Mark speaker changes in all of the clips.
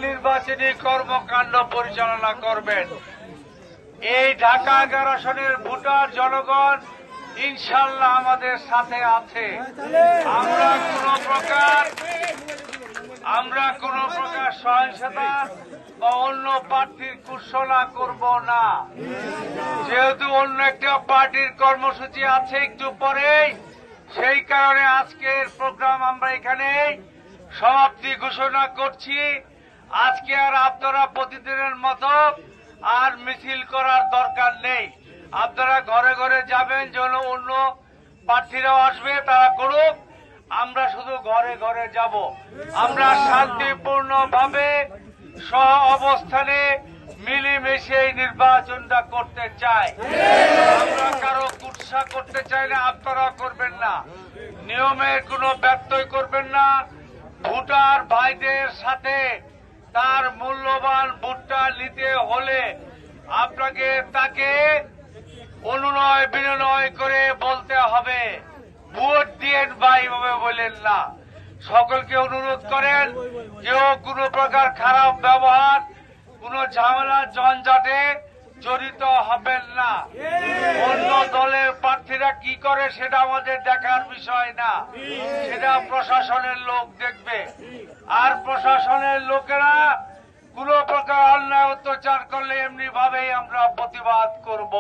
Speaker 1: নির্বাচনী কর্মকাণ্ড পরিচালনা করবেন। এই ঢাকা 11 আসনের ভোটার জনগণ ইনশাল্লাহ আমাদের সাথে আছে। আমরা কোন প্রকার সহিংসতা বা অন্য প্রার্থীর কুৎসনা করব না। যেহেতু অন্য একটা পার্টির কর্মসূচি আছে একটু পরেই, সেই কারণে আজকের প্রোগ্রাম আমরা এখানে সমাপ্তি ঘোষণা করছি। আজকে আর আপনারা প্রতিদিনের মতো আর মিছিল করার দরকার নেই। আপনারা ঘরে ঘরে যাবেন, যেন অন্য প্রার্থীরাও আসবে, তারা করুক। আমরা শুধু ঘরে ঘরে যাব। আমরা শান্তিপূর্ণভাবে সহ অবস্থানে মিলেমিশে এই নির্বাচনটা করতে চাই। আমরা কারো কুৎসা করতে চাই না, আপনারা করবেন না। নিয়মের কোনো ব্যত্যয় করবেন না। ভোটার ভাইদের সাথে তার মূল্যবান ভোটটা নিতে হলে আপনাকে তাকে অনুনয় বিনয় করে বলতে হবে, ভোট দিয়েন ভাই, ভাবে বলেন না। সকলকে অনুরোধ করেন, কেউ কোনো প্রকার খারাপ ব্যবহার, কোনো ঝামেলা জঞ্জাটে জড়িত হবেন না। অন্য দলের প্রার্থীরা কি করে সেটা আমাদের দেখার বিষয় না, সেটা প্রশাসনের লোক দেখবে। আর প্রশাসনের লোকেরা কোন প্রকার অন্যায় অত্যাচার করলে এমনি ভাবেই আমরা প্রতিবাদ করব।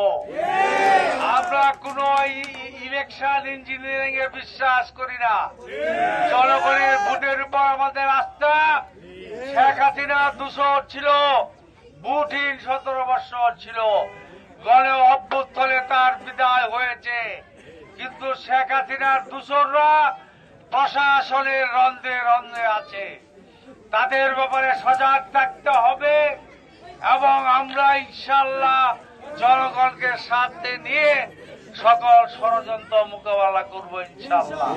Speaker 1: আমরা কোন ইলেকশন ইঞ্জিনিয়ারিং এ বিশ্বাস করি না। জনগণের ভোটের উপর আমাদের আস্থা। শেখ হাসিনা 200 ছিল, ভোটহীন 17 বছর ছিল। গণ অভ্যুত্থানে তার বিদায় হয়েছে, কিন্তু শেখ হাসিনার দূষররা প্রশাসনের রন্ধে রন্ধে আছে। তাদের ব্যাপারে সজাগ থাকতে হবে এবং আমরা ইনশাল্লাহ জনগণকে সাথে নিয়ে সকল ষড়যন্ত্র মোকাবেলা করব ইনশাল্লাহ।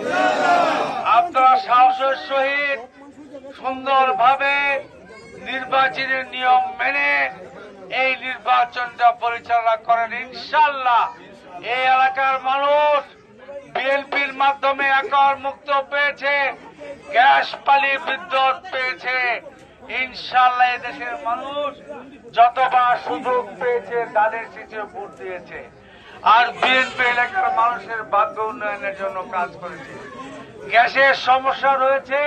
Speaker 1: আপনারা সাহসের সহিত সুন্দরভাবে নির্বাচনের নিয়ম মেনে এই নির্বাচনটা পরিচালনা করেন ইনশাল্লাহ। এই এলাকার মানুষ বিএনপির মাধ্যমে একর মুক্ত পেয়েছে, গ্যাস পানি বিদ্যুৎ পেয়েছে। ইনশাল্লাহ এদেশের মানুষ যতবার সুযোগ পেয়েছে তাদের শীষে ভোট দিয়েছে। আর বিএনপি এলাকার মানুষের ভাগ্য উন্নয়নের জন্য কাজ করেছে। গ্যাসের সমস্যা রয়েছে,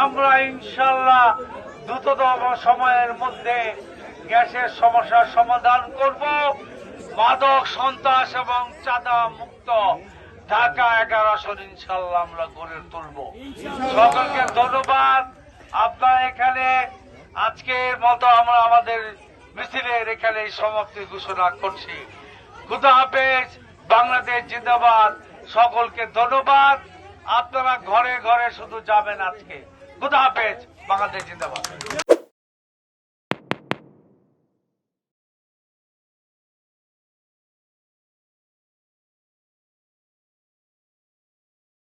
Speaker 1: আমরা ইনশাল্লাহ দ্রুততম সময়ের মধ্যে গ্যাসের সমস্যার সমাধান করব। মাদক সন্ত্রাস এবং চাঁদা মুক্ত ঢাকা 11 আসন ইনশাল্লাহ আমরা গড়ে তুলব। সকলকে ধন্যবাদ। আপনারা এখানে আজকের মতো আমরা আমাদের মিছিলের এখানে সমাপ্তি ঘোষণা করছি। খুদা হাফেজ, বাংলাদেশ জিন্দাবাদ। সকলকে ধন্যবাদ। আপনারা ঘরে ঘরে শুধু যাবেন আজকে। খুদা হাফেজ, বাংলাদেশ জিন্দাবাদ।